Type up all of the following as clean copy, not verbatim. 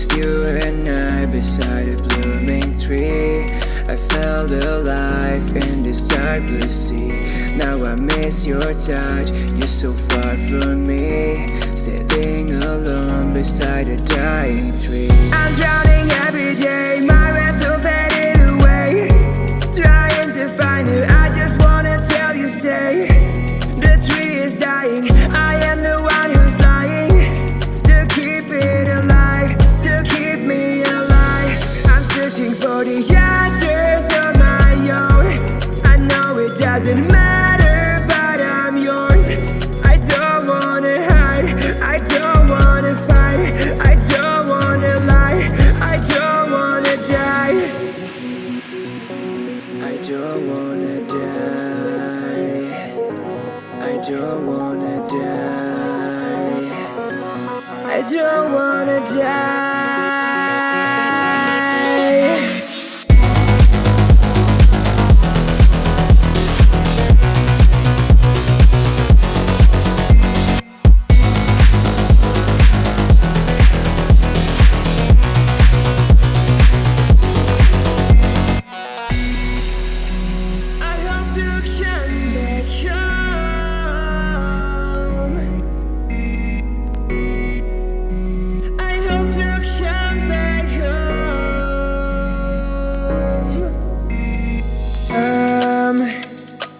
just you and I beside a blooming tree. I felt alive in this dark blue sea. Now I miss your touch, you're so far from me. Sitting alone beside a dying tree. I'm drowning every day, my breath will fade away. Trying to find you, I just wanna tell you, stay. The tree is dying, I am the one who's lying. To keep it alive, to keep me alive. I'm searching for the answers on my own. I know it doesn't matter, but I'm yours. I don't wanna hide, I don't wanna fight, I don't wanna lie, I don't wanna die. I don't wanna die, I don't wanna die, I don't wanna die.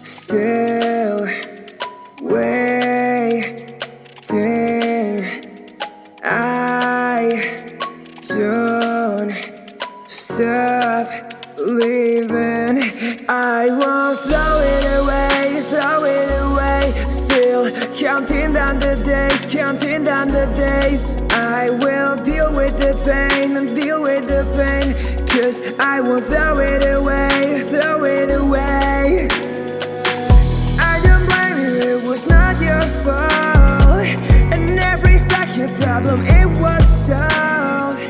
Still waiting, I don't stop believing. I won't throw it away. Still counting down the days, counting down the days. I will deal with the pain and deal with the pain. 'Cause I won't throw it away, throw it away. It's not your fault, and every fucking problem it was solved.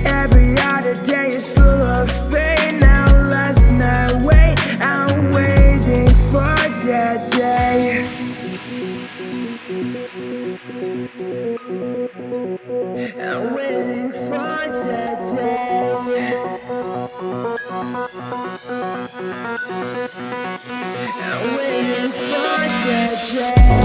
Every other day is full of pain. Now lost my way, I'm waiting for that day. I'm waiting for that day. I'm waiting for that day.